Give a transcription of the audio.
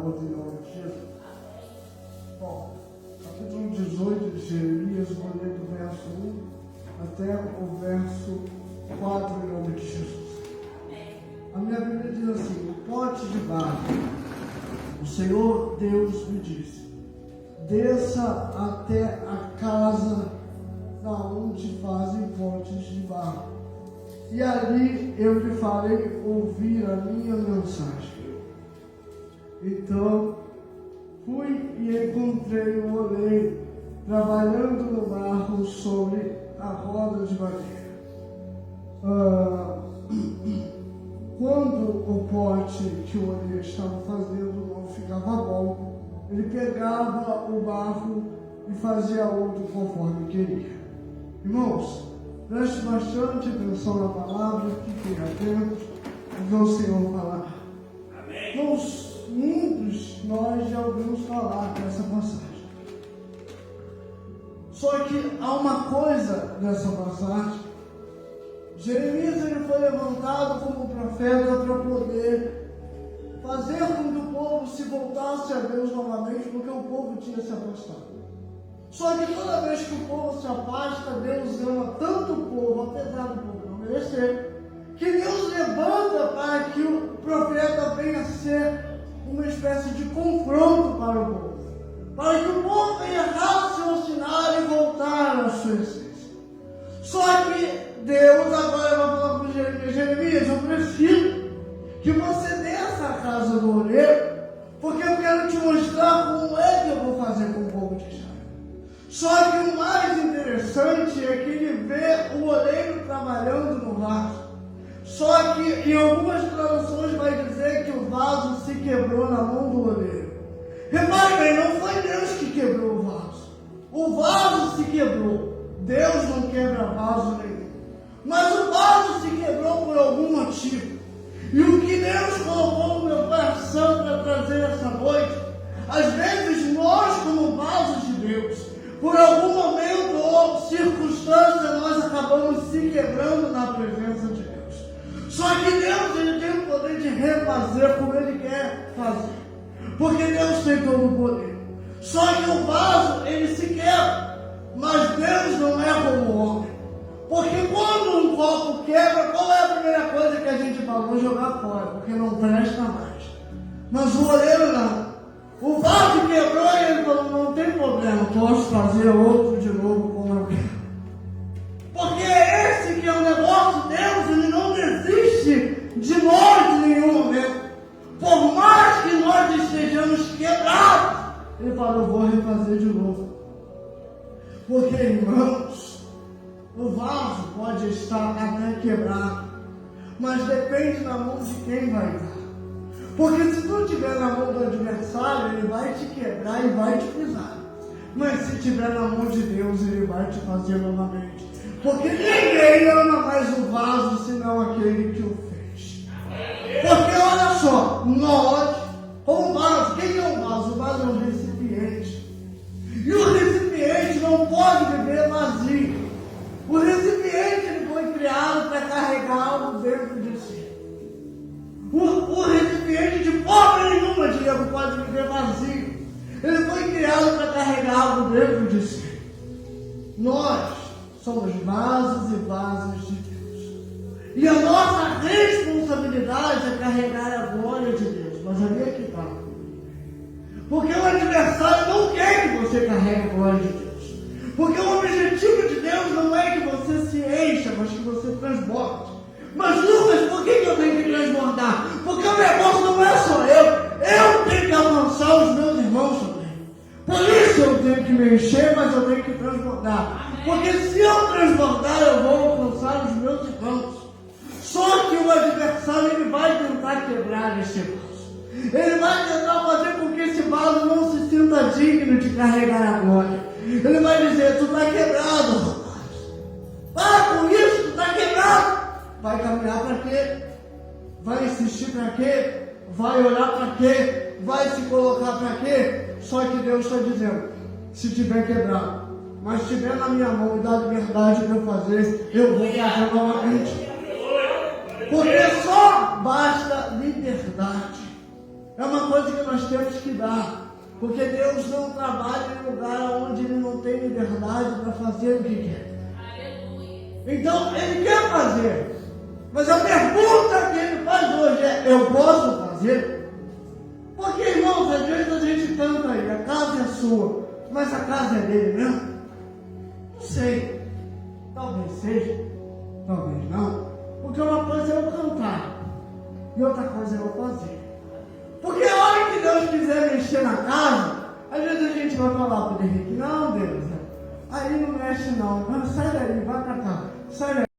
outra em nome de Jesus. Bom, capítulo 18 de Jeremias, vou ler do verso 1 até o verso 4 em nome de Jesus. A minha Bíblia diz assim: o pote de barro, o Senhor Deus me disse: desça até a casa da onde fazem potes de barro, e ali eu lhe farei ouvir a minha mensagem. Então fui e encontrei um oleiro trabalhando no barro sobre a roda de madeira. Quando o pote que o oleiro estava fazendo não ficava bom, ele pegava o barro e fazia outro conforme queria. Irmãos, preste bastante atenção na palavra, fiquem atentos ao que o Senhor falar. Amém. Muitos nós já ouvimos falar dessa passagem. Só que há uma coisa nessa passagem. Jeremias ele foi levantado como profeta para poder fazer com que o povo se voltasse a Deus novamente, porque o povo tinha se afastado. Só que toda vez que o povo se afasta, Deus ama tanto o povo, apesar do povo não merecer, que Deus levanta para que o profeta venha a ser uma espécie de confronto para o povo, para que o povo venha raciocinar e voltar à sua essência. Só que Deus agora vai falar para Jeremias: eu preciso que você desça a casa do oleiro, porque eu quero te mostrar como é que eu vou fazer com o povo de Israel. Só que o mais interessante é que ele vê o oleiro trabalhando no vaso. Só que em algumas traduções vai dizer que o vaso se quebrou na mão do oleiro. Repare bem, não foi Deus que quebrou o vaso. O vaso se quebrou. Deus não quebra vaso nenhum. Mas o vaso se quebrou por algum motivo. E o que Deus colocou no meu coração para trazer essa noite, às vezes nós, como vasos de Deus, por algum momento ou circunstância, nós acabamos se quebrando na presença de Deus. Só que Deus ele tem o poder de refazer como Ele quer fazer. Porque Deus tem todo o poder. Só que o vaso, ele se quebra. Mas Deus não é como o homem. Porque quando um copo quebra, qual é a primeira coisa que a gente fala? Vou jogar fora, porque não presta mais. Mas o oleiro não. O vaso quebrou e ele falou: não tem problema, posso fazer outro de novo como eu quero. Porque esse que é o negócio, Deus, ele não desiste de nós em nenhum momento. Por mais que nós estejamos quebrados, ele falou: eu vou refazer de novo. Porque, irmãos, o vaso pode estar até quebrado, mas depende da mão de quem vai estar. Porque se tu estiver na mão do adversário, ele vai te quebrar e vai te pisar. Mas se estiver na mão de Deus, ele vai te fazer novamente. Porque ninguém ama mais o vaso senão aquele que o fez. Porque olha só, nós, como vaso, quem é um vaso? O vaso é um recipiente. E o recipiente não pode viver vazio. O recipiente ele foi criado para carregar algo dentro de si. O recipiente de forma nenhuma, Diego, pode viver vazio. Ele foi criado para carregar algo dentro de si. Nós somos vasos e vasos de Deus. E a nossa responsabilidade é carregar a glória de Deus. Mas ali é que está. Porque o adversário não quer que você carregue a glória de Deus. Porque o objetivo de Deus não é que você se encha, mas que você transborde. Mas Lucas, por que eu tenho que transbordar? Porque o negócio não é só eu tenho que alcançar os meus irmãos também. Por isso eu tenho que me encher, mas eu tenho que transbordar. Porque se eu transbordar, eu vou alcançar os meus irmãos. Só que o adversário ele vai tentar quebrar esse vaso. Ele vai tentar fazer com que esse vaso não se sinta digno de carregar a glória. Ele vai dizer: tu está quebrado, rapaz. Para com isso, tu está quebrado. Vai caminhar para quê? Vai insistir para quê? Vai orar para quê? Vai se colocar para quê? Só que Deus está dizendo: se tiver quebrado, mas estiver na minha mão e dá liberdade para eu fazer, eu vou fazer novamente. Porque só basta liberdade. É uma coisa que nós temos que dar. Porque Deus não trabalha em lugar onde Ele não tem liberdade para fazer o que quer. Então, Ele quer fazer. Mas a pergunta que Ele faz hoje é: eu posso fazer? Porque, irmãos, às vezes a gente canta aí, a casa é sua, mas a casa é dele mesmo? Não sei. Talvez seja, talvez não. Porque uma coisa é eu cantar e outra coisa é eu fazer. Porque a hora que Deus quiser mexer na casa, às vezes a gente vai falar para o Henrique: não, Deus, aí não mexe não, sai daí, vai para cá, sai daí.